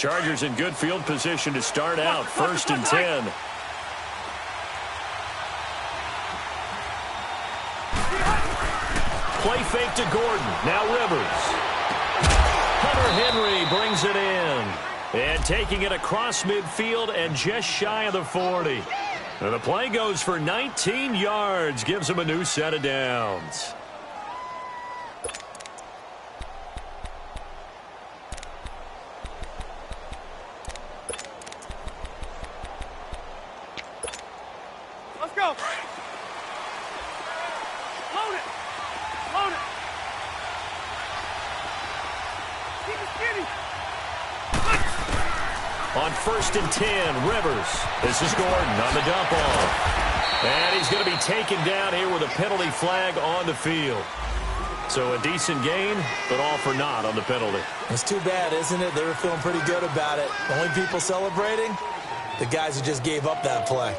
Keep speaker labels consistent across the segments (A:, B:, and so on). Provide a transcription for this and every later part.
A: Chargers in good field position to start out. 1st and 10. Play fake to Gordon. Now Rivers. Hunter Henry brings it in. And taking it across midfield and just shy of the 40. And the play goes for 19 yards. Gives him a new set of downs.
B: Let's go. Load it. Load it. Keep it skinny.
A: On 1st and 10, Rivers. This is Gordon on the dump off. And he's going to be taken down here with a penalty flag on the field. So a decent gain, but all for naught on the penalty.
C: It's too bad, isn't it? They were feeling pretty good about it. The only people celebrating, the guys who just gave up that play.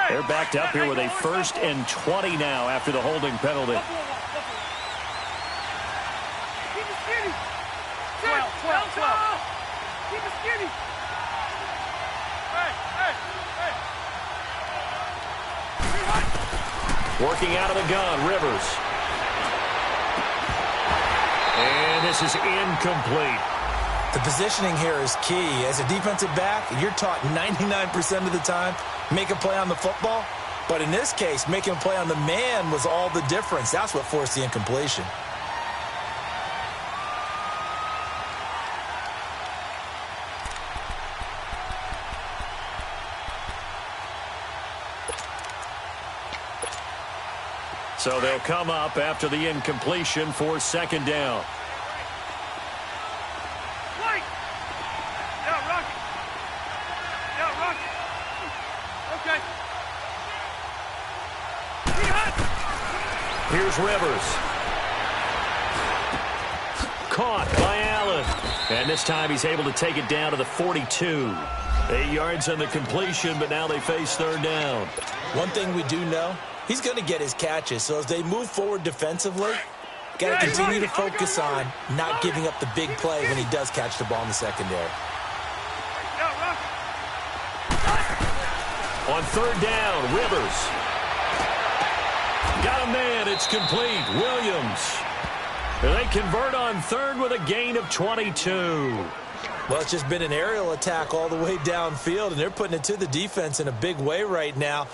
A: They're backed up here with a 1st and 20 now after the holding penalty.
B: Keep it skinny. 12. Keep it skinny. Hey.
A: Working out of the gun, Rivers. And this is incomplete.
C: The positioning here is key. As a defensive back, you're taught 99% of the time, make a play on the football. But in this case, making a play on the man was all the difference. That's what forced the incompletion.
A: So they'll come up after the incompletion for 2nd down. Here's Rivers. Caught by Allen. And this time he's able to take it down to the 42. 8 yards on the completion, but now they face 3rd down.
C: One thing we do know, he's going to get his catches. So as they move forward defensively, got to continue to focus on not giving up the big play when he does catch the ball in the secondary.
A: On 3rd down, Rivers. Got a man. It's complete. Williams. And they convert on 3rd with a gain of 22.
C: Well, it's just been an aerial attack all the way downfield, and they're putting it to the defense in a big way right now.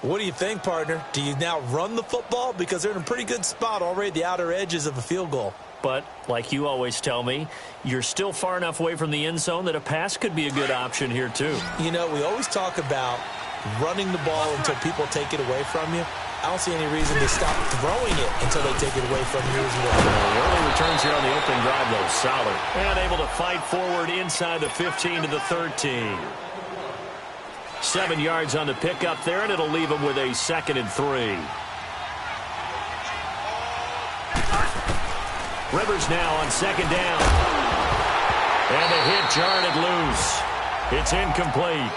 C: What do you think, partner? Do you now run the football? Because they're in a pretty good spot already at the outer edges of a field goal.
A: But, like you always tell me, you're still far enough away from the end zone that a pass could be a good option here, too.
C: You know, we always talk about running the ball until people take it away from you. I don't see any reason to stop throwing it until they take it away from you as well.
A: The early returns here on the opening drive, though, solid. And able to fight forward inside the 15 to the 13. 7 yards on the pickup there, and it'll leave them with a 2nd and 3. Rivers now on 2nd down. And the hit jarred it loose. It's incomplete.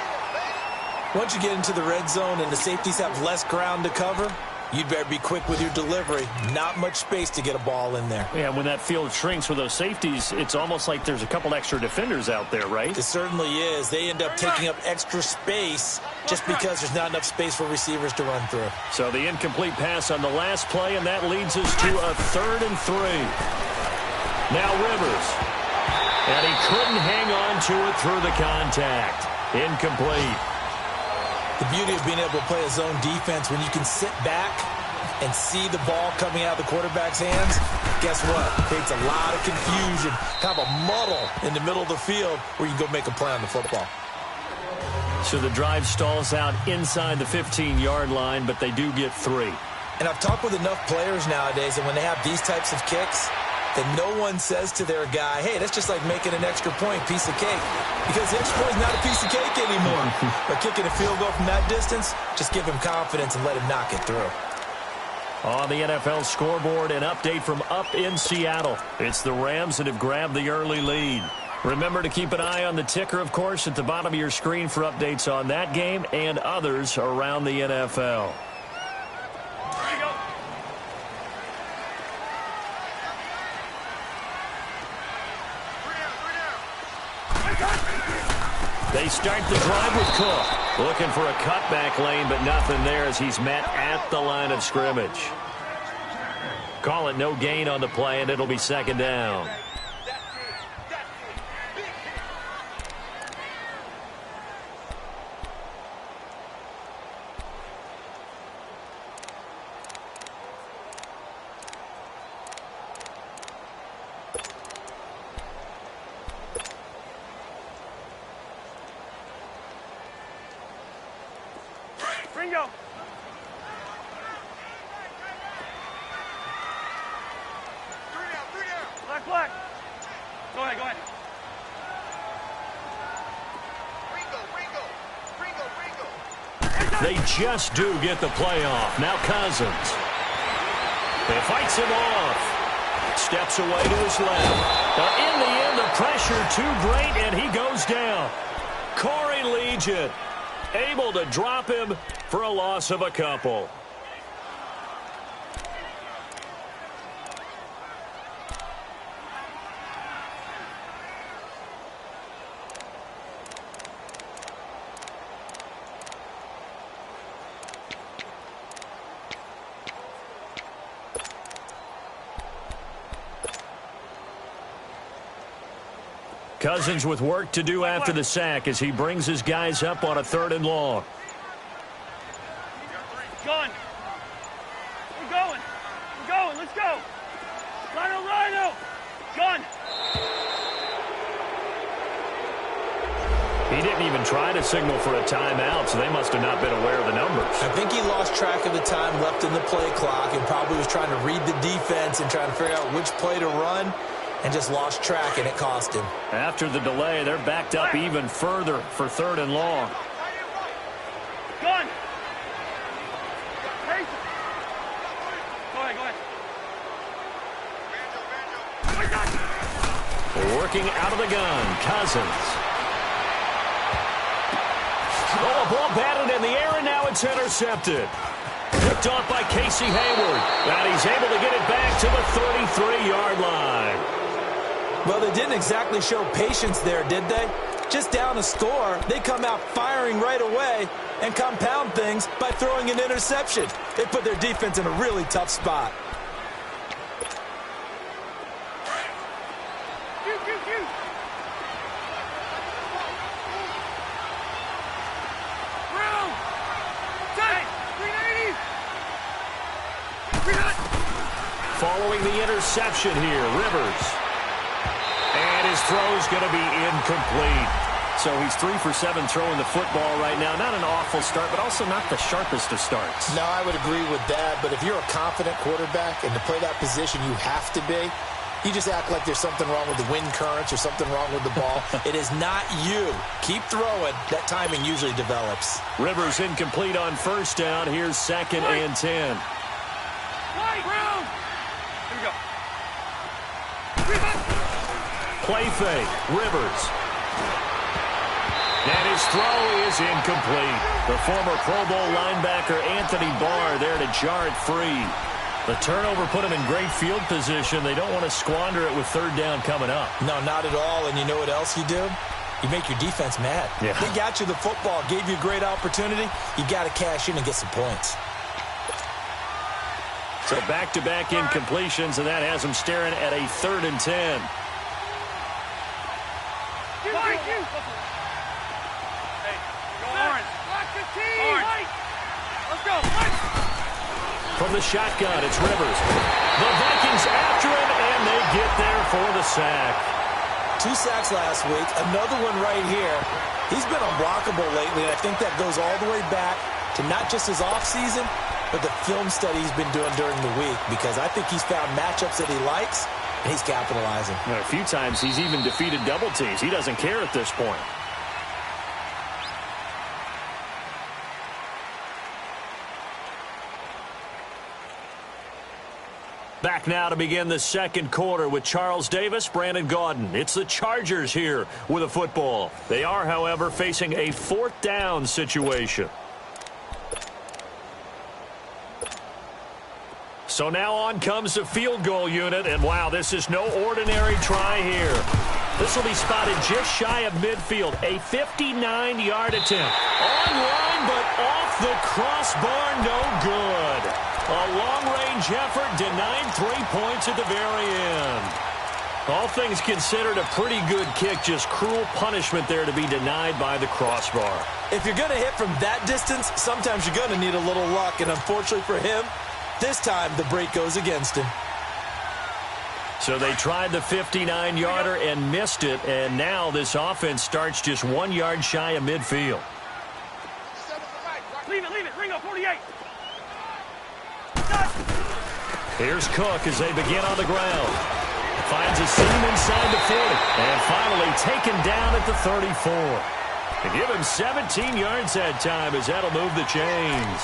C: Once you get into the red zone and the safeties have less ground to cover, you'd better be quick with your delivery. Not much space to get a ball in there.
A: Yeah, when that field shrinks with those safeties, it's almost like there's a couple extra defenders out there, right?
C: It certainly is. They end up taking up extra space just because there's not enough space for receivers to run through.
A: So the incomplete pass on the last play, and that leads us to a 3rd and 3. Now Rivers. And he couldn't hang on to it through the contact. Incomplete.
C: The beauty of being able to play a zone defense when you can sit back and see the ball coming out of the quarterback's hands, guess what? It creates a lot of confusion, kind of a muddle in the middle of the field where you can go make a play on the football.
A: So the drive stalls out inside the 15-yard line, but they do get 3.
C: And I've talked with enough players nowadays, and when they have these types of kicks, that no one says to their guy, hey, that's just like making an extra point, piece of cake. Because the extra point is not a piece of cake anymore. But kicking a field goal from that distance, just give him confidence and let him knock it through.
A: On the NFL scoreboard, an update from up in Seattle. It's the Rams that have grabbed the early lead. Remember to keep an eye on the ticker, of course, at the bottom of your screen for updates on that game and others around the NFL. They start the drive with Cook. Looking for a cutback lane, but nothing there as he's met at the line of scrimmage. Call it no gain on the play, and it'll be second down.
B: Ringo. Black. Go ahead. Ringo.
A: They just do get the play off. Now Cousins. He fights him off. Steps away to his left. In the end, the pressure too great, and he goes down. Corey Legion able to drop him for a loss of a couple. Cousins with work to do after the sack as he brings his guys up on a 3rd and long.
B: Gun. We're going. Let's go. Rhino. Gun.
A: He didn't even try to signal for a timeout, so they must have not been aware of the numbers.
C: I think he lost track of the time left in the play clock and probably was trying to read the defense and trying to figure out which play to run. And just lost track, and it cost him.
A: After the delay, they're backed up even further for 3rd and long.
B: Gun. Go ahead.
A: Working out of the gun, Cousins. Oh, a ball batted in the air, and now it's intercepted. Picked off by Casey Hayward. And he's able to get it back to the 33-yard line.
C: Well, they didn't exactly show patience there, did they? Just down a score, they come out firing right away and compound things by throwing an interception. They put their defense in a really tough spot.
A: Following the interception here, Rivers. And his throw's going to be incomplete. So he's 3 for 7 throwing the football right now. Not an awful start, but also not the sharpest of starts.
D: No, I would agree with that. But if you're a confident quarterback and to play that position you have to be, you just act like there's something wrong with the wind currents or something wrong with the ball.
C: It is not you. Keep throwing. That timing usually develops.
A: Rivers incomplete on 1st down. Here's 2nd and 10. Play fake. Rivers. And his throw is incomplete. The former Pro Bowl linebacker Anthony Barr there to jar it free. The turnover put him in great field position. They don't want to squander it with 3rd down coming up.
C: No, not at all. And you know what else you do? You make your defense mad.
A: Yeah.
C: They got you the football, gave you a great opportunity. You got to cash in and get some points.
A: So back-to-back incompletions, and that has them staring at a 3rd and 10. From the shotgun, it's Rivers. The Vikings after him, and they get there for the sack.
C: 2 sacks last week, another one right here. He's been unblockable lately, and I think that goes all the way back to not just his offseason, but the film study he's been doing during the week, because I think he's found matchups that he likes, and he's capitalizing.
A: A few times he's even defeated double teams. He doesn't care at this point. Back now to begin the second quarter with Charles Davis, Brandon Gaudin. It's the Chargers here with a football. They are, however, facing a fourth down situation. So now on comes the field goal unit, and wow, this is no ordinary try here. This will be spotted just shy of midfield. A 59-yard attempt. Online, but off the crossbar, no good. A long-range effort denied 3 points at the very end. All things considered, a pretty good kick. Just cruel punishment there to be denied by the crossbar.
C: If you're going to hit from that distance, sometimes you're going to need a little luck. And unfortunately for him, this time the break goes against him.
A: So they tried the 59-yarder and missed it. And now this offense starts just 1 yard shy of midfield.
B: Leave it, Ringo, 48.
A: Here's Cook as they begin on the ground. Finds a seam inside the 40. And finally taken down at the 34. They give him 17 yards that time as that'll move the chains.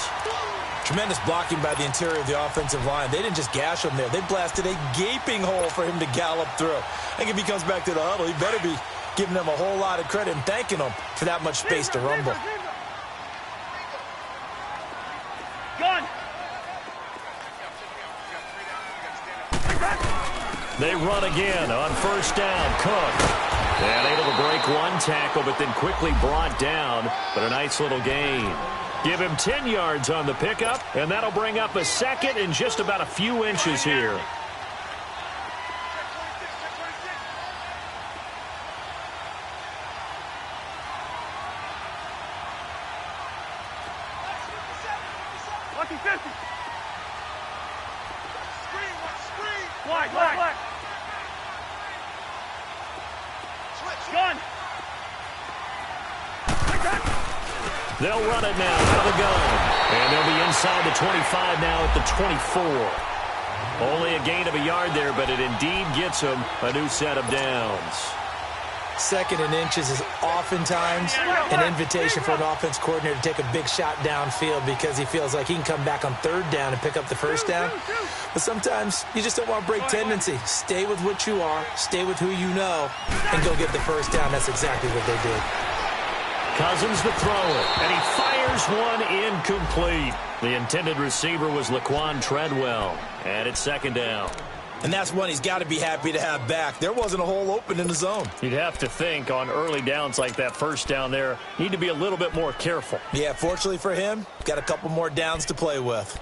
C: Tremendous blocking by the interior of the offensive line. They didn't just gash him there. They blasted a gaping hole for him to gallop through. I think if he comes back to the huddle, he better be giving them a whole lot of credit and thanking them for that much space to rumble.
B: Gun.
A: They run again on first down. Cook. And able to break one tackle, but then quickly brought down. But a nice little gain. Give him 10 yards on the pickup, and that'll bring up a second in just about a few inches here.
B: Lucky 50. Wide. Gun.
A: They'll run it now out of the gun. And they'll be inside the 25 now at the 24. Only a gain of a yard there, but it indeed gets them a new set of downs.
C: Second and inches is oftentimes an invitation for an offense coordinator to take a big shot downfield because he feels like he can come back on third down and pick up the first down. But sometimes you just don't want to break tendency. Stay with what you are, stay with who you know, and go get the first down. That's exactly what they did.
A: Cousins to throw it, and he fires one incomplete. The intended receiver was Laquan Treadwell, and it's second down.
C: And that's one he's got to be happy to have back. There wasn't a hole open in the zone.
A: You'd have to think on early downs like that first down there, need to be a little bit more careful.
C: Yeah, fortunately for him, got a couple more downs to play with.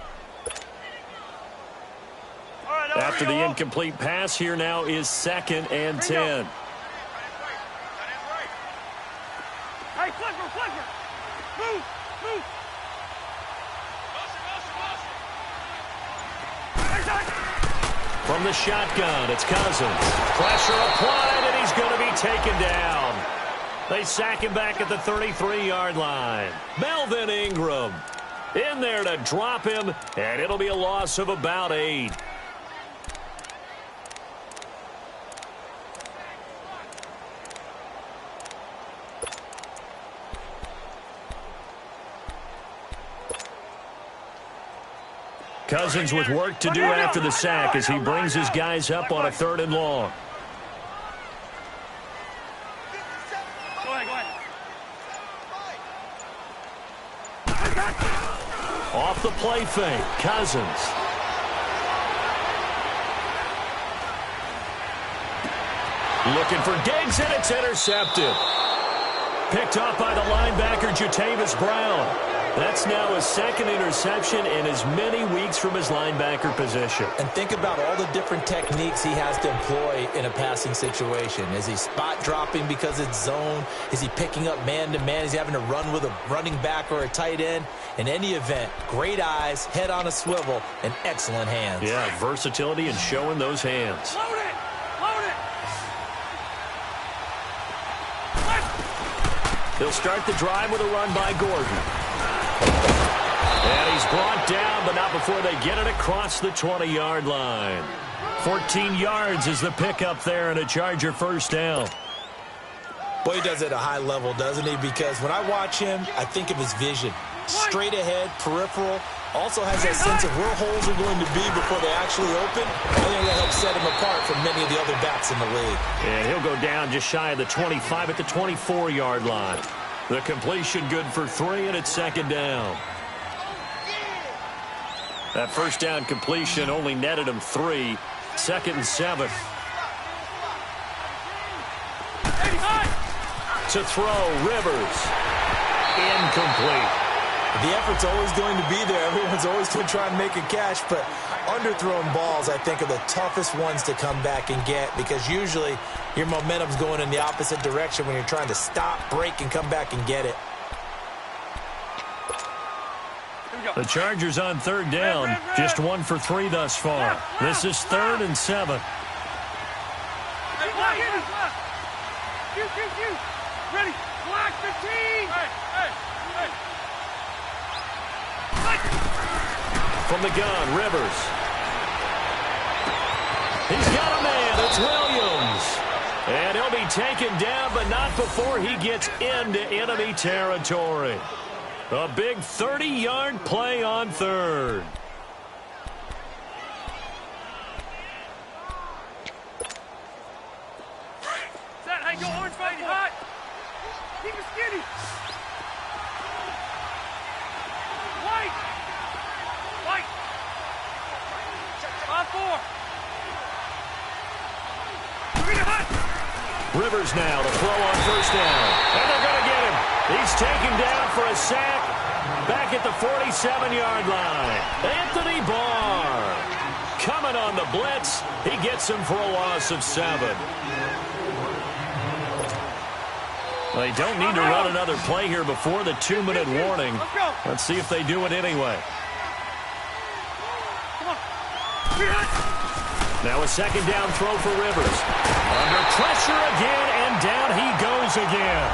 A: After the incomplete pass, here now is second and 10.
B: Hey, flipper. Move.
A: From the shotgun, it's Cousins. Pressure applied, and he's going to be taken down. They sack him back at the 33-yard line. Melvin Ingram in there to drop him, and it'll be a loss of about 8. Cousins with work to do after the sack as he brings his guys up on a 3rd and long.
B: Go ahead.
A: Off the play fake, Cousins. Looking for Diggs, and it's intercepted. Picked off by the linebacker, Jatavis Brown. That's now his second interception in as many weeks from his linebacker position.
C: And think about all the different techniques he has to employ in a passing situation. Is he spot dropping because it's zone? Is he picking up man-to-man? Is he having to run with a running back or a tight end? In any event, great eyes, head on a swivel, and excellent hands.
A: Yeah, versatility and showing those hands.
B: Load it.
A: They'll start the drive with a run by Gordon. And he's brought down, but not before they get it across the 20-yard line. 14 yards is the pickup there and a Charger first down.
C: Boy, he does it at a high level, doesn't he? Because when I watch him, I think of his vision. Straight ahead, peripheral. Also has that sense of where holes are going to be before they actually open. I think that helps set him apart from many of the other backs in the league.
A: And he'll go down just shy of the 25 at the 24-yard line. The completion good for 3, and it's second down. That first down completion only netted him 3. Second and 7. To throw, Rivers. Incomplete.
C: The effort's always going to be there. Everyone's always going to try and make a catch, but underthrown balls, I think, are the toughest ones to come back and get because usually your momentum's going in the opposite direction when you're trying to stop, break, and come back and get it.
A: The Chargers on third down, just 1 for 3 thus far. This is 3rd and 7.
B: Ready, block the team!
A: From the gun, Rivers. He's got a man, it's Williams. And he'll be taken down, but not before he gets into enemy territory. A big 30-yard play on third.
B: Set, hey, go orange, baby, hot! Keep it skinny! White! White! 5-4! Green hot!
A: Rivers now to throw on first down. And they're going to get him. He's taken down for a sack back at the 47-yard line. Anthony Barr coming on the blitz. He gets him for a loss of 7. They don't need to run another play here before the 2-minute warning. Let's see if they do it anyway. Now a second down throw for Rivers. Under pressure again, and down he goes again.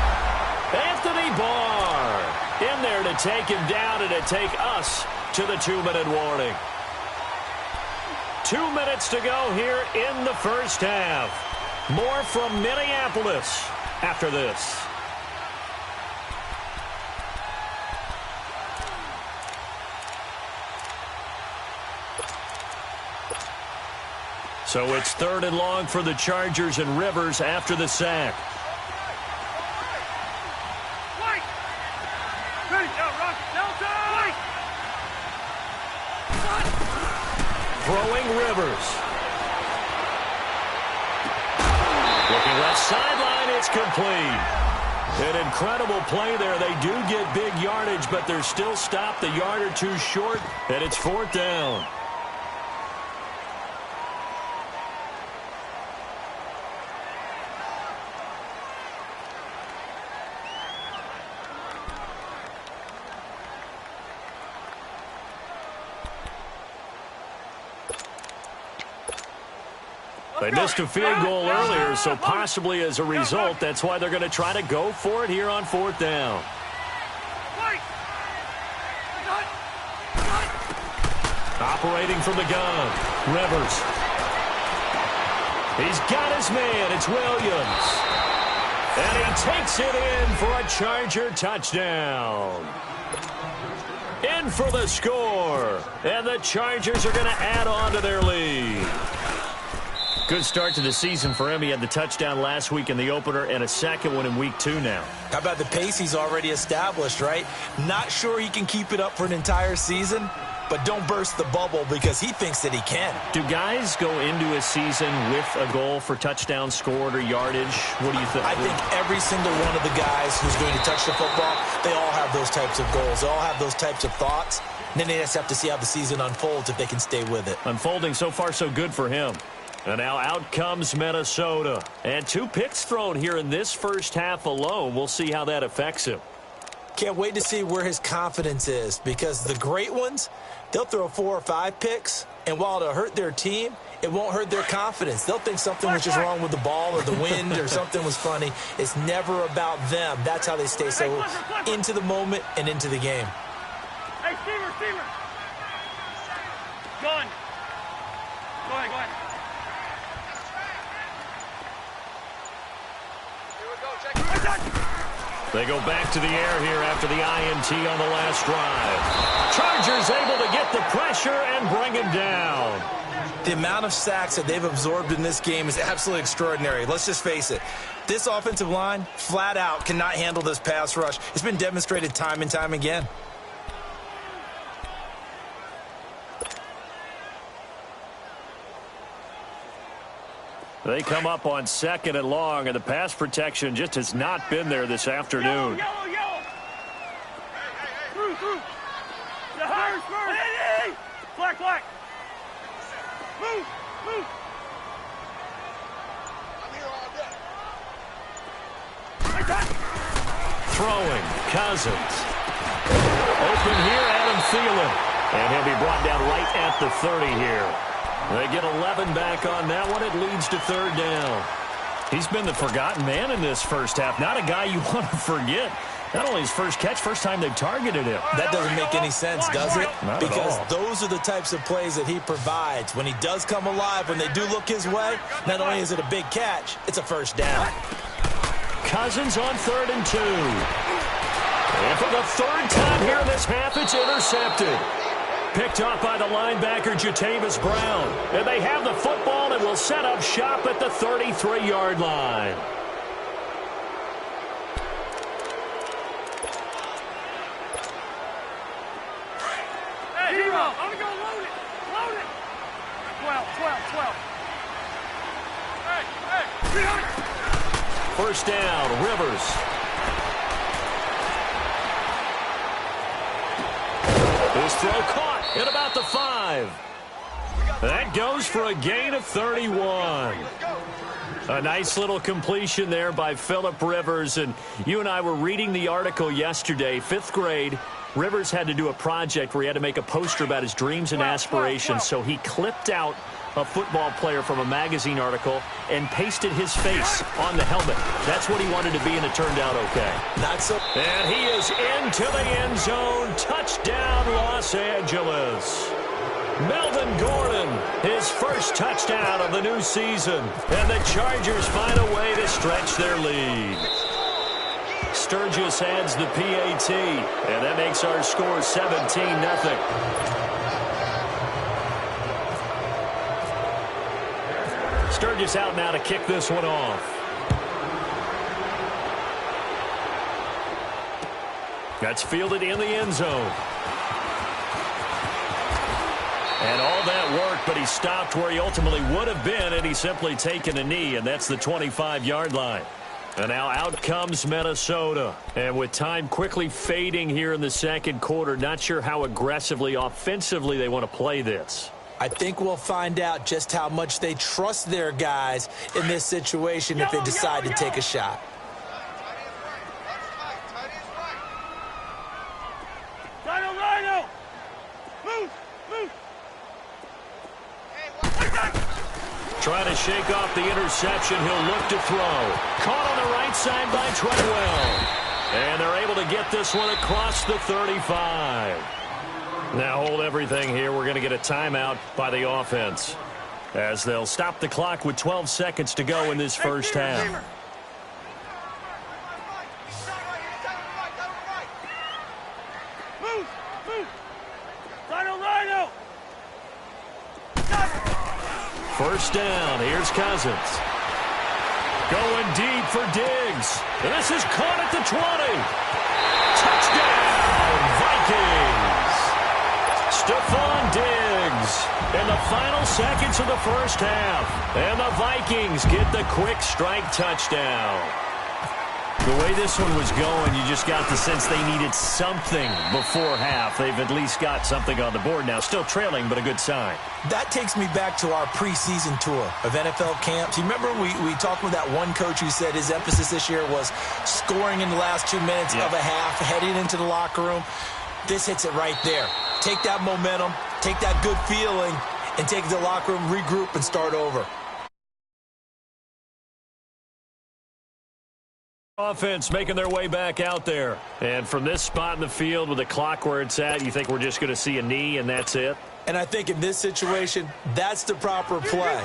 A: Anthony Barr in there to take him down and to take us to the 2-minute warning. 2 minutes to go here in the first half. More from Minneapolis after this. So it's 3rd and long for the Chargers and Rivers after the sack. Throwing Rivers. Looking left sideline, it's complete. An incredible play there. They do get big yardage, but they're still stopped a yard or two short, and it's 4th down. They missed a field goal earlier, so possibly as a result, that's why they're going to try to go for it here on 4th down. Operating from the gun, Rivers. He's got his man, it's Williams. And he takes it in for a Charger touchdown. In for the score. And the Chargers are going to add on to their lead. Good start to the season for him. He had the touchdown last week in the opener and a second one in week 2 now.
C: How about the pace he's already established, right? Not sure he can keep it up for an entire season, but don't burst the bubble because he thinks that he can.
A: Do guys go into a season with a goal for touchdown scored or yardage? What do you think?
C: I think every single one of the guys who's going to touch the football, they all have those types of goals. They all have those types of thoughts. And then they just have to see how the season unfolds if they can stay with it.
A: Unfolding so far so good for him. And now out comes Minnesota. And 2 picks thrown here in this first half alone. We'll see how that affects him.
C: Can't wait to see where his confidence is because the great ones, they'll throw 4 or 5 picks, and while it'll hurt their team, it won't hurt their confidence. They'll think something was just wrong with the ball or the wind or something was funny. It's never about them. That's how they stay so into the moment and into the game.
B: Hey, Steamer. Gun. Go ahead.
A: They go back to the air here after the INT on the last drive. Chargers able to get the pressure and bring him down.
C: The amount of sacks that they've absorbed in this game is absolutely extraordinary. Let's just face it. This offensive line, flat out, cannot handle this pass rush. It's been demonstrated time and time again.
A: They come up on 2nd and long, and the pass protection just has not been there this afternoon.
B: Yellow, yellow. Through. The higher spur. Hey. Flag. Move.
A: Throwing, Cousins. Open here, Adam Thielen. And he'll be brought down right at the 30 here. They get 11 back on that one. It leads to 3rd down. He's been the forgotten man in this first half. Not a guy you want to forget. Not only his first catch, first time they've targeted him.
C: That doesn't make any sense, does it?
A: Not
C: because
A: at all.
C: Those are the types of plays that he provides. When he does come alive, when they do look his way, not only is it a big catch, it's a first down.
A: Cousins on 3rd and 2. And for the 3rd time here in this half, it's intercepted. Picked off by the linebacker, Jatavis Brown. And they have the football and will set up shop at the 33-yard line.
B: Hey, Hero, I'm going to go load it. 12. Hey.
A: First down, Rivers. His throw caught at about the 5. That goes for a gain of 31. A nice little completion there by Phillip Rivers. And you and I were reading the article yesterday, 5th grade. Rivers had to do a project where he had to make a poster about his dreams and aspirations. So he clipped out a football player from a magazine article and pasted his face on the helmet. That's what he wanted to be, and it turned out okay.
C: Not so.
A: And he is into the end zone. Touchdown, Los Angeles. Melvin Gordon, his first touchdown of the new season. And the Chargers find a way to stretch their lead. Sturgis adds the PAT, and that makes our score 17-0. Sturgis out now to kick this one off. That's fielded in the end zone. And all that work, but he stopped where he ultimately would have been, and he's simply taken a knee, and that's the 25-yard line. And now out comes Minnesota. And with time quickly fading here in the second quarter, not sure how aggressively, offensively they want to play this.
C: I think we'll find out just how much they trust their guys in this situation if they decide to take a shot.
B: Rhino! Move!
A: Trying to shake off the interception. He'll look to throw. Caught on the right side by Treadwell. And they're able to get this one across the 35. Now hold everything here. We're going to get a timeout by the offense, as they'll stop the clock with 12 seconds to go in this first half.
B: Move! Rhino!
A: First down. Here's Cousins. Going deep for Diggs. This is caught at the 20. Touchdown, Vikings. Stephon Diggs in the final seconds of the first half. And the Vikings get the quick strike touchdown. The way this one was going, you just got the sense they needed something before half. They've at least got something on the board now. Still trailing, but a good sign.
C: That takes me back to our preseason tour of NFL camps. You remember we talked with that one coach who said his emphasis this year was scoring in the last 2 minutes of a half, heading into the locker room. This hits it right there. Take that momentum, take that good feeling, and take it to the locker room, regroup, and start over.
A: Offense making their way back out there. And from this spot in the field with the clock where it's at, you think we're just going to see a knee and that's it?
C: And I think in this situation, that's the proper play.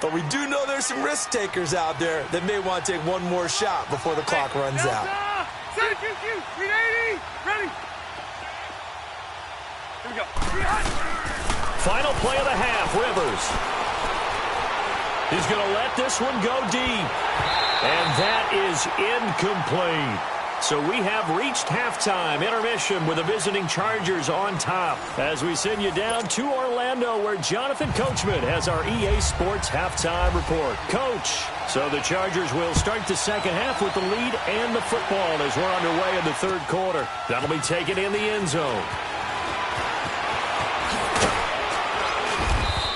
C: But we do know there's some risk takers out there that may want to take one more shot before the clock runs out.
B: Ready? Here we go.
A: Final play of the half, Rivers. He's going to let this one go deep. And that is incomplete. So we have reached halftime, intermission with the visiting Chargers on top. As we send you down to Orlando, where Jonathan Coachman has our EA Sports halftime report. Coach, so the Chargers will start the second half with the lead and the football as we're underway in the third quarter. That'll be taken in the end zone.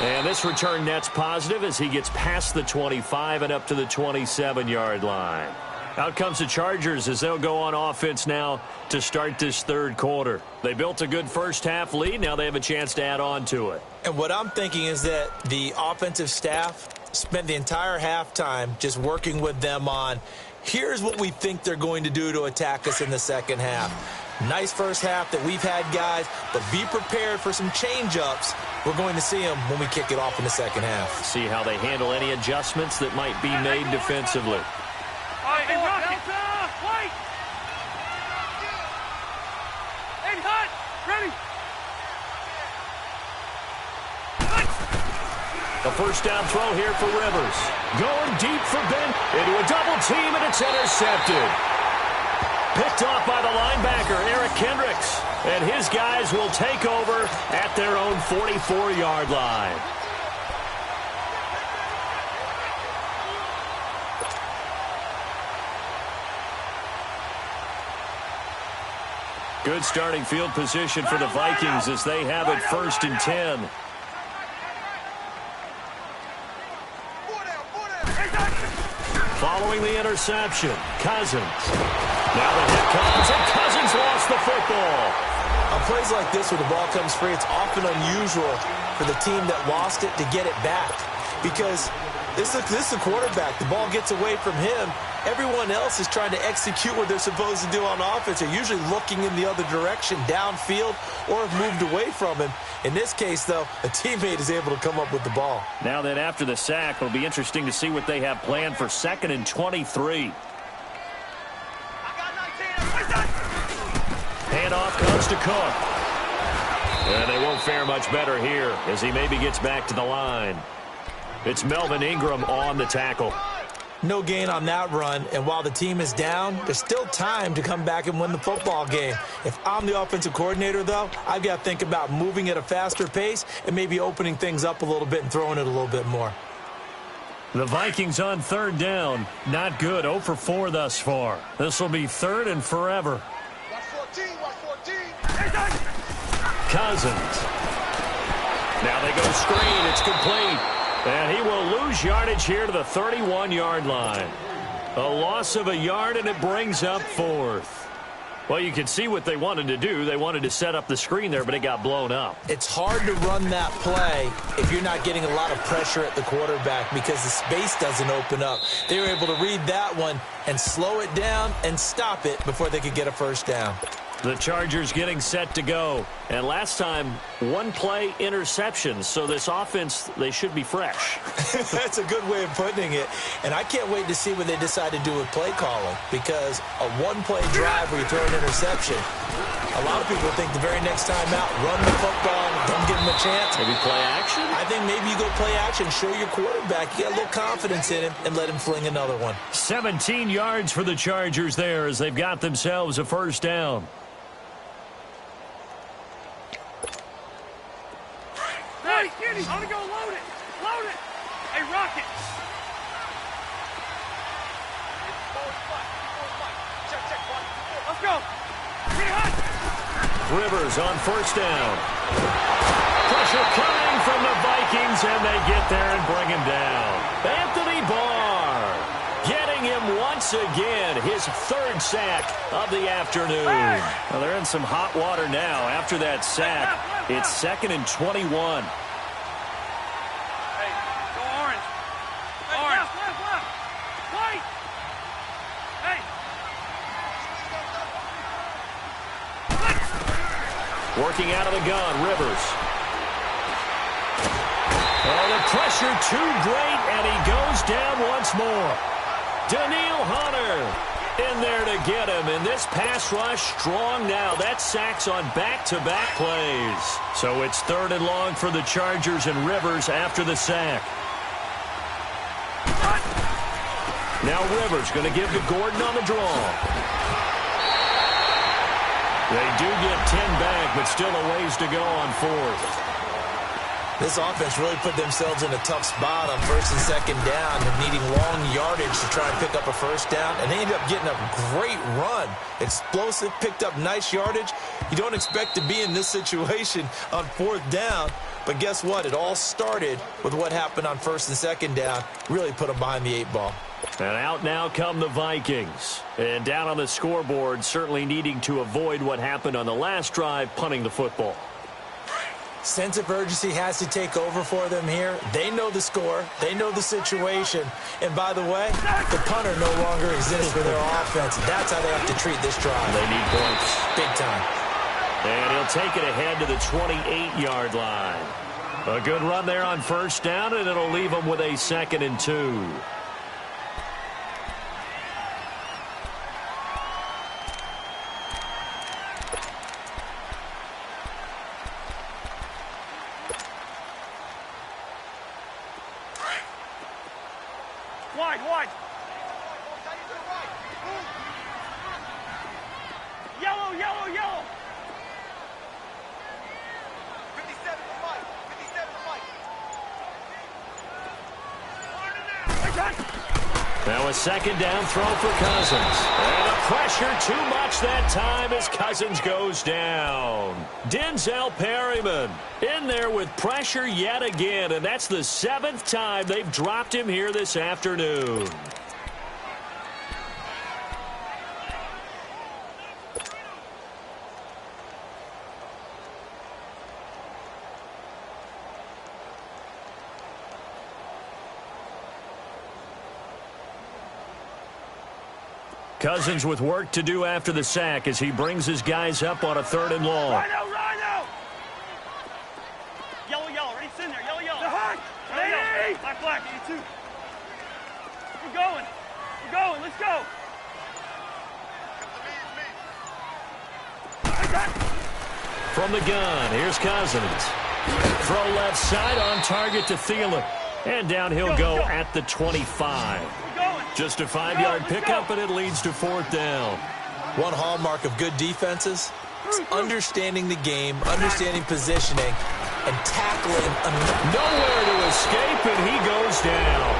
A: And this return net's positive as he gets past the 25 and up to the 27-yard line. Out comes the Chargers as they'll go on offense now to start this third quarter. They built a good first-half lead. Now they have a chance to add on to it.
C: And what I'm thinking is that the offensive staff spent the entire halftime just working with them on, here's what we think they're going to do to attack us in the second half. Nice first half that we've had, guys, but be prepared for some change-ups. We're going to see them when we kick it off in the second half.
A: See how they handle any adjustments that might be made defensively.
B: Hey, Rocky! Wait! Hey, Hut! Ready!
A: A first down throw here for Rivers. Going deep for Ben into a double team, and it's intercepted. Picked off by the linebacker, Eric Kendricks. And his guys will take over at their own 44-yard line. Good starting field position for the Vikings as they have it 1st and 10. Following the interception, Cousins. Now the hit comes, and Cousins lost the football.
C: On plays like this where the ball comes free, it's often unusual for the team that lost it to get it back. Because this is a quarterback. The ball gets away from him. Everyone else is trying to execute what they're supposed to do on offense. They're usually looking in the other direction, downfield, or have moved away from him. In this case, though, a teammate is able to come up with the ball.
A: Now then, after the sack, it'll be interesting to see what they have planned for 2nd and 23. Handoff comes to Cook. And they won't fare much better here as he maybe gets back to the line. It's Melvin Ingram on the tackle.
C: No gain on that run, and while the team is down, there's still time to come back and win the football game. If I'm the offensive coordinator, though, I've got to think about moving at a faster pace and maybe opening things up a little bit and throwing it a little bit more.
A: The Vikings on 3rd down. Not good. 0 for 4 thus far. This will be 3rd and forever. Cousins. Now they go screen. It's complete. And he will lose yardage here to the 31-yard line. A loss of a yard, and it brings up 4th. Well, you can see what they wanted to do. They wanted to set up the screen there, but it got blown up.
C: It's hard to run that play if you're not getting a lot of pressure at the quarterback because the space doesn't open up. They were able to read that one and slow it down and stop it before they could get a first down.
A: The Chargers getting set to go. And last time, 1-play interceptions. So this offense, they should be fresh.
C: That's a good way of putting it. And I can't wait to see what they decide to do with play calling. Because a 1-play drive where you throw an interception, a lot of people think the very next time out, run the football, don't give them a chance.
A: Maybe play action?
C: I think maybe you go play action, show your quarterback, you got a little confidence in him, and let him fling another one.
A: 17 yards for the Chargers there as they've got themselves a first down.
B: Hey, get him! I'm gonna go load it! Load it! Hey, Rocket! Let's go! Get hot!
A: Rivers on 1st down. Pressure coming from the Vikings, and they get there and bring him down. Anthony Barr getting him once again, his 3rd sack of the afternoon. Well, they're in some hot water now after that sack. It's 2nd and 21.
B: Hey, go orange. Orange. Left. White. Hey.
A: Working out of the gun, Rivers. Oh, the pressure too great, and he goes down once more. Daniil Hunter in there to get him, and this pass rush strong now. That's sacks on back-to-back plays. So it's 3rd and long for the Chargers and Rivers after the sack. Now Rivers going to give to Gordon on the draw. They do get 10 back, but still a ways to go on 4th.
C: This offense really put themselves in a tough spot on 1st and 2nd down, needing long yardage to try and pick up a 1st down, and they ended up getting a great run. Explosive, picked up nice yardage. You don't expect to be in this situation on 4th down, but guess what? It all started with what happened on 1st and 2nd down. Really put them behind the 8 ball.
A: And out now come the Vikings. And down on the scoreboard, certainly needing to avoid what happened on the last drive, punting the football.
C: Sense of urgency has to take over for them here. They know the score. They know the situation. And by the way, the punter no longer exists for their offense. That's how they have to treat this drive.
A: They need points.
C: Big time.
A: And he'll take it ahead to the 28-yard line. A good run there on 1st down, and it'll leave them with a 2nd and 2.
B: Wide. Yellow. 57 to Mike.
A: Now a 2nd down throw for Cousins. And the pressure too much that time as Cousins goes down. Denzel Perryman in there with pressure yet again, and that's the 7th time they've dropped him here this afternoon. Cousins with work to do after the sack as he brings his guys up on a 3rd and long.
B: Rhino! Yellow, ready, it's in there, yellow. The high! Hey! Black, 82. We're going, let's go.
A: From the gun, here's Cousins. Throw left side on target to Thielen. And down he'll go at the 25. Just a 5-yard pickup, and it leads to 4th down.
C: One hallmark of good defenses is understanding the game, understanding positioning, and tackling.
A: Nowhere to escape, and he goes down.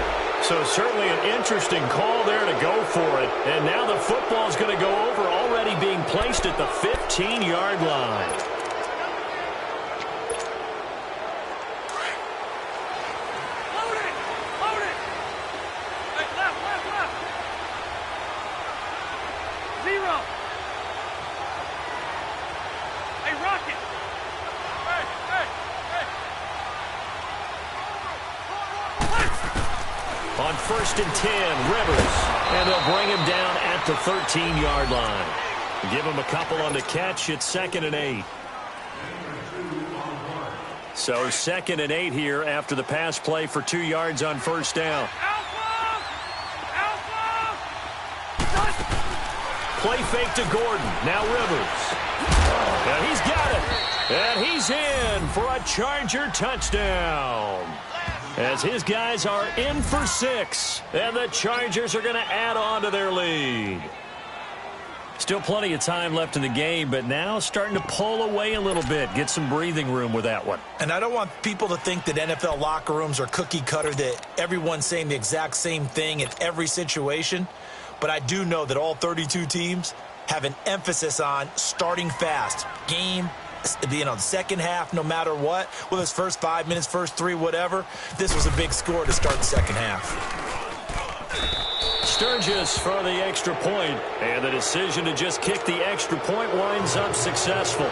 A: So certainly an interesting call there to go for it. And now the football's going to go over, already being placed at the 15-yard line. On 1st and 10, Rivers. And they'll bring him down at the 13-yard line. Give him a couple on the catch. It's 2nd and 8. So 2nd and 8 here after the pass play for 2 yards on 1st down. Play fake to Gordon. Now Rivers. And he's got it. And he's in for a Charger touchdown. As his guys are in for 6. And the Chargers are going to add on to their lead. Still plenty of time left in the game, but now starting to pull away a little bit. Get some breathing room with that one.
C: And I don't want people to think that NFL locker rooms are cookie cutter, that everyone's saying the exact same thing in every situation. But I do know that all 32 teams have an emphasis on starting fast. Game, the second half, no matter what. Whether it's first 5 minutes, first 3, whatever. This was a big score to start the second half.
A: Sturgis for the extra point, and the decision to just kick the extra point winds up successful.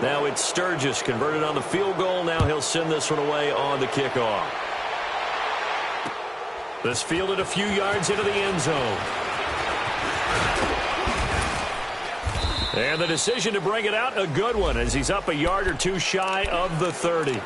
A: Now it's Sturgis converted on the field goal. Now he'll send this one away on the kickoff. This fielded a few yards into the end zone. And the decision to bring it out, a good one, as he's up a yard or two shy of the 30.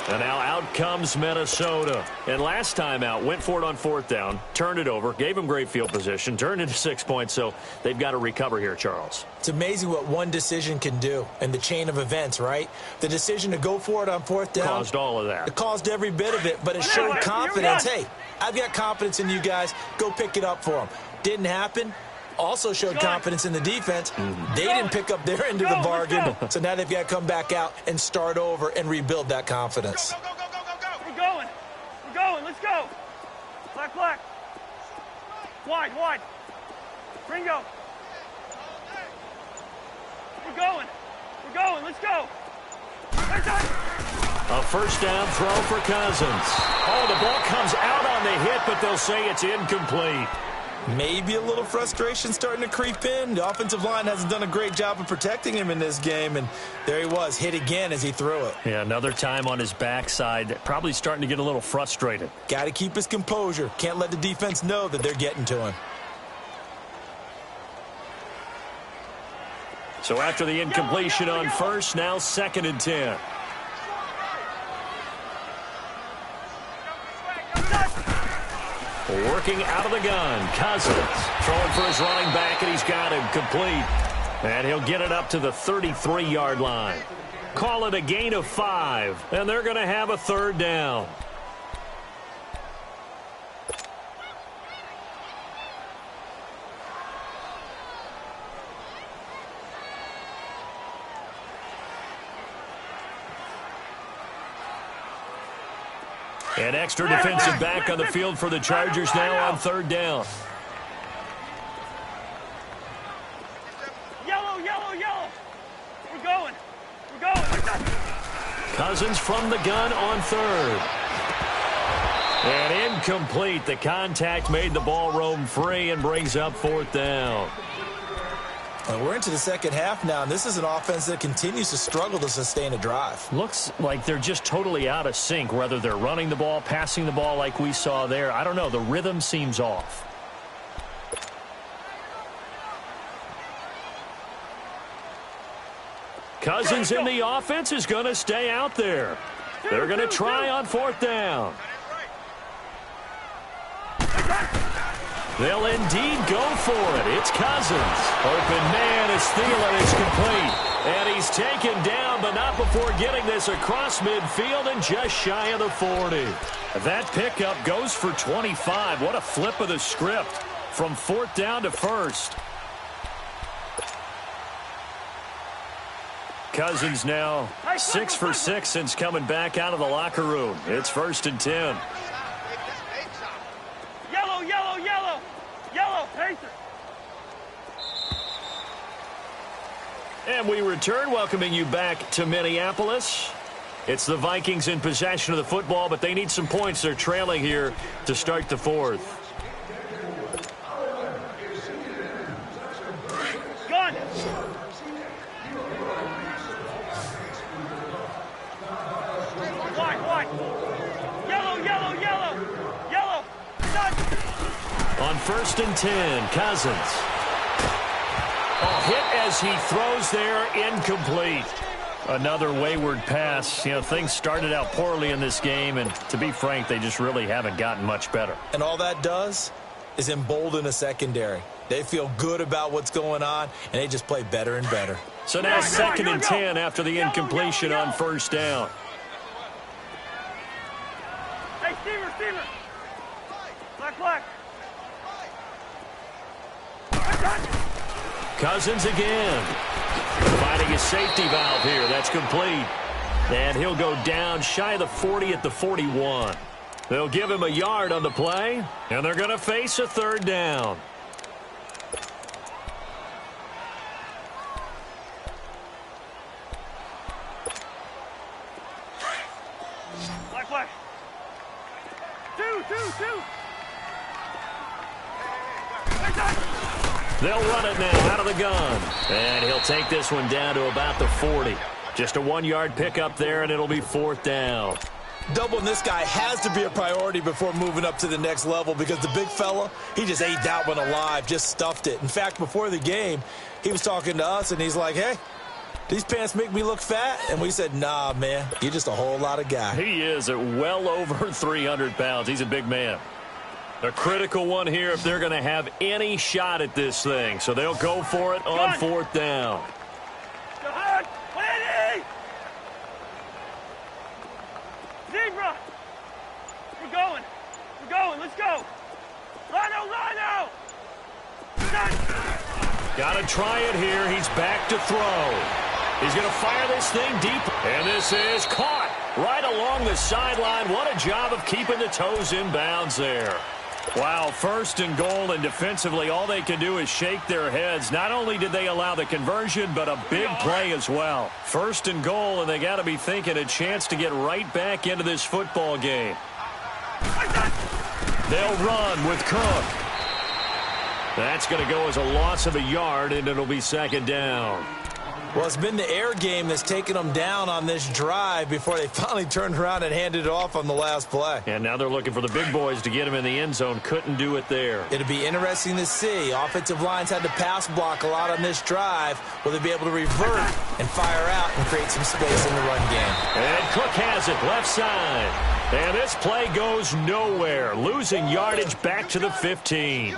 A: And now out comes Minnesota. And last time out, went for it on fourth down, turned it over, gave him great field position, turned into 6 points, so they've got to recover here, Charles.
C: It's amazing what one decision can do in the chain of events, right? The decision to go for it on fourth down.
A: Caused all of that.
C: It caused every bit of it, but it showed confidence. Hey, I've got confidence in you guys. Go pick it up for them. Didn't happen. Also showed confidence in the defense. They didn't pick up their end of the bargain, so now they've got to come back out and start over and rebuild that confidence.
B: Go, go, go, go, go, go. We're going. We're going. Let's go. Black, black. Wide, wide. Ringo. We're going. We're going. Let's go.
A: A first down throw for Cousins. Oh, the ball comes out on the hit, but they'll say it's incomplete.
C: Maybe a little frustration starting to creep in. The offensive line hasn't done a great job of protecting him in this game, and there he was, hit again as he threw it.
A: Yeah, another time on his backside, probably starting to get a little frustrated.
C: Got to keep his composure. Can't let the defense know that they're getting to him.
A: So after the incompletion on first, now 2nd and 10. Working out of the gun, Cousins throwing for his running back, and he's got him complete. And he'll get it up to the 33-yard line. Call it a gain of 5, and they're going to have a third down. An extra defensive back on the field for the Chargers now on third down.
B: Yellow, yellow, yellow. We're going. We're going.
A: Cousins from the gun on third. And incomplete. The contact made the ball roam free and brings up fourth down.
C: We're into the second half now, and this is an offense that continues to struggle to sustain a drive.
A: Looks like they're just totally out of sync, whether they're running the ball, passing the ball like we saw there. I don't know. The rhythm seems off. Cousins in the offense is going to stay out there. They're going to try on fourth down. They'll indeed go for it. It's Cousins. Open man is Thielen. It's complete. And he's taken down, but not before getting this across midfield and just shy of the 40. That pickup goes for 25. What a flip of the script from fourth down to first. Cousins now 6 for 6 since coming back out of the locker room. It's 1st and 10.
B: Yellow, yellow, yellow. Yellow, Pacer.
A: And we return, welcoming you back to Minneapolis. It's the Vikings in possession of the football, but they need some points. They're trailing here to start the fourth.
B: Gun. Wide. Yellow, yellow, yellow. Yellow. Done.
A: On 1st and 10, Cousins. A hit as he throws there, incomplete. Another wayward pass. You know, things started out poorly in this game, and to be frank, they just really haven't gotten much better.
C: And all that does is embolden a secondary. They feel good about what's going on, and they just play better and better.
A: So now 2nd and 10 after the incompletion on first down.
B: Hey, Steamer. Black.
A: Cousins again. Finding a safety valve here. That's complete. And he'll go down shy of the 40 at the 41. They'll give him a yard on the play, and they're going to face a third down.
B: Black. Two.
A: They'll run it now out of the gun. And he'll take this one down to about the 40. Just a 1-yard pickup there, and it'll be fourth down.
C: Doubling this guy has to be a priority before moving up to the next level because the big fella, he just ate that one alive, just stuffed it. In fact, before the game, he was talking to us, and he's like, hey, these pants make me look fat. And we said, nah, man, you're just a whole lot of guy.
A: He is at well over 300 pounds. He's a big man. A critical one here if they're going to have any shot at this thing. So they'll go for it on fourth down.
B: Zebra! We're going. We're going. Let's go. Rhino!
A: Got to try it here. He's back to throw. He's going to fire this thing deep. And this is caught right along the sideline. What a job of keeping the toes in bounds there. Wow, first and goal, and defensively all they can do is shake their heads. Not only did they allow the conversion, but a big play as well. First and goal, and they got to be thinking a chance to get right back into this football game. They'll run with Cook. That's going to go as a loss of a yard, and it'll be second down.
C: Well, it's been the air game that's taken them down on this drive before they finally turned around and handed it off on the last play.
A: And now they're looking for the big boys to get him in the end zone. Couldn't do it there.
C: It'll be interesting to see. Offensive lines had to pass block a lot on this drive. Will they be able to revert and fire out and create some space in the run game?
A: And Cook has it left side. And this play goes nowhere. Losing yardage back to the 15.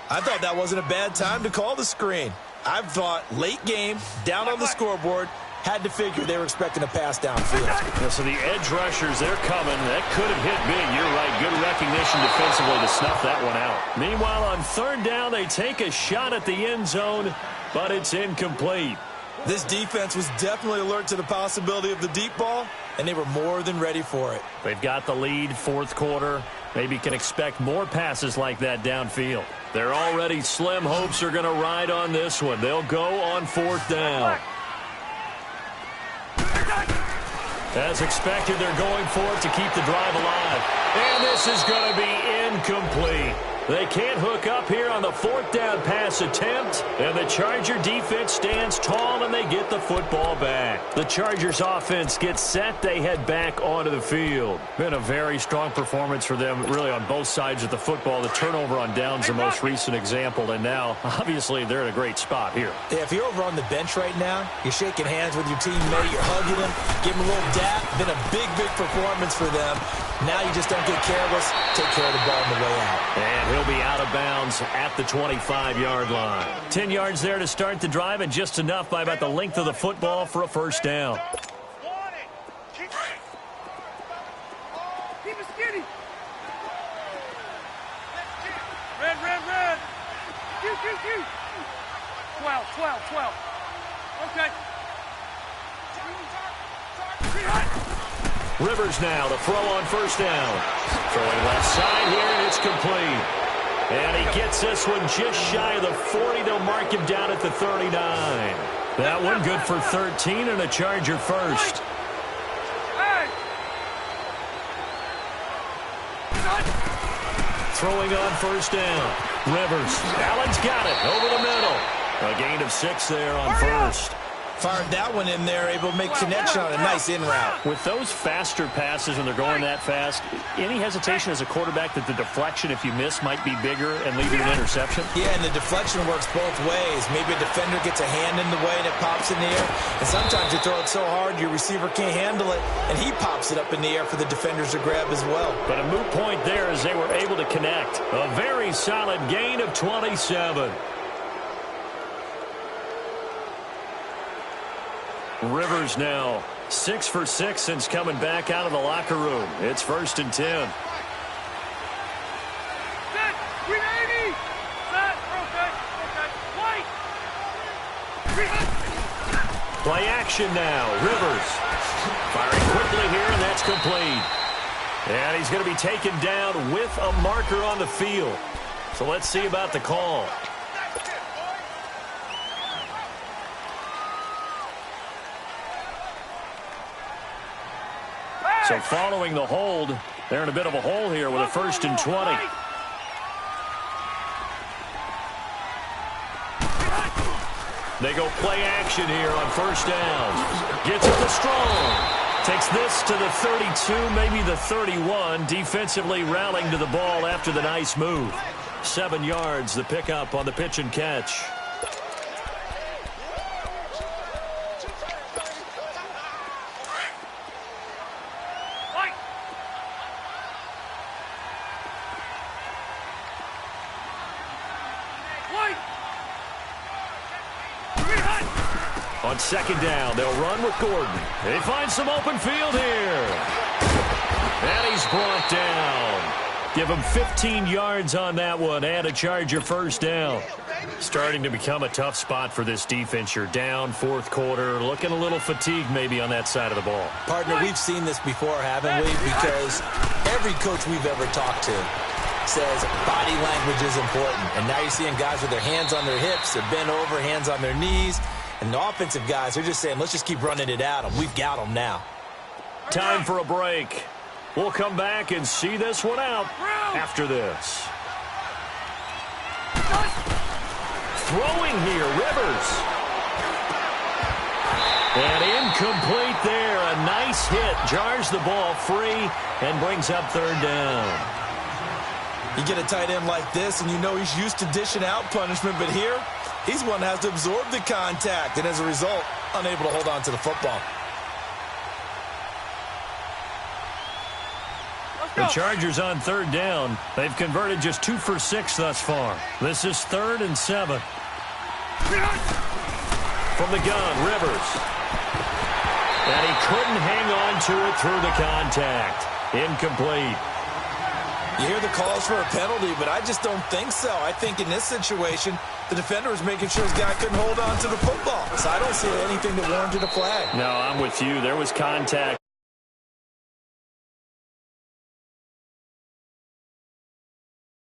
C: I thought that wasn't a bad time to call the screen. I thought late game, down on the scoreboard, had to figure they were expecting a pass downfield.
A: Yeah, so the edge rushers, they're coming. That could have hit big. You're right. Good recognition defensively to snuff that one out. Meanwhile, on third down, they take a shot at the end zone, but it's incomplete.
C: This defense was definitely alert to the possibility of the deep ball, and they were more than ready for it.
A: They've got the lead, fourth quarter. Maybe can expect more passes like that downfield. Their already slim hopes are going to ride on this one. They'll go on fourth down. As expected, they're going for it to keep the drive alive. And this is going to be incomplete. They can't hook up here on the fourth down pass attempt. And the Charger defense stands tall, and they get the football back. The Chargers offense gets set. They head back onto the field. Been a very strong performance for them, really, on both sides of the football. The turnover on downs, the most recent example. And now, obviously, they're in a great spot here.
C: Yeah, if you're over on the bench right now, you're shaking hands with your teammate, you're hugging him, give him a little dap. Been a big, big performance for them. Now you just don't get careless. Take care of the ball on the way out.
A: And he'll be out of bounds at the 25-yard line. 10 yards there to start the drive, and just enough by about the length of the football for a first down.
B: Keep it skinny. Red. 12. Okay.
A: Rivers now to throw on first down. Throwing left side here, and it's complete. And he gets this one just shy of the 40. They'll mark him down at the 39. That one good for 13 and a Charger first. Throwing on first down. Rivers. Allen's got it over the middle. A gain of 6 there on first.
C: Fired that one in there, able to make connection on a nice in route.
A: With those faster passes when they're going that fast, any hesitation as a quarterback that the deflection, if you miss, might be bigger and lead to an interception?
C: Yeah, and the deflection works both ways. Maybe a defender gets a hand in the way and it pops in the air. And sometimes you throw it so hard your receiver can't handle it, and he pops it up in the air for the defenders to grab as well.
A: But a moot point there as they were able to connect. A very solid gain of 27. Rivers now 6 for 6 since coming back out of the locker room. It's first and 10.
B: Set. 380. Set. Okay. White.
A: Play action now. Rivers firing quickly here, and that's complete. And he's going to be taken down with a marker on the field. So let's see about the call. So following the hold, they're in a bit of a hole here with a first and 20. They go play action here on first down. Gets it to Strong. Takes this to the 32, maybe the 31. Defensively rallying to the ball after the nice move. 7 yards, the pickup on the pitch and catch. On second down, they'll run with Gordon. They find some open field here. And he's brought down. Give him 15 yards on that one and a Charger first down. Starting to become a tough spot for this defense. You're down fourth quarter, looking a little fatigued maybe on that side of the ball.
C: Partner, we've seen this before, haven't we? Because every coach we've ever talked to says body language is important. And now you're seeing guys with their hands on their hips, they're bent over, hands on their knees. And the offensive guys, they're just saying, let's just keep running it at them. We've got them now.
A: Time for a break. We'll come back and see this one out after this. Throwing here, Rivers. And incomplete there. A nice hit. Jars the ball free and brings up third down.
C: You get a tight end like this, and you know he's used to dishing out punishment, but here, he's one that has to absorb the contact, and as a result, unable to hold on to the football.
A: The Chargers on third down. They've converted just 2 for 6 thus far. This is 3rd and 7. From the gun, Rivers. And he couldn't hang on to it through the contact. Incomplete.
C: You hear the calls for a penalty, but I just don't think so. I think in this situation, the defender was making sure his guy couldn't hold on to the football. So I don't see anything that warranted a flag.
A: No, I'm with you. There was contact.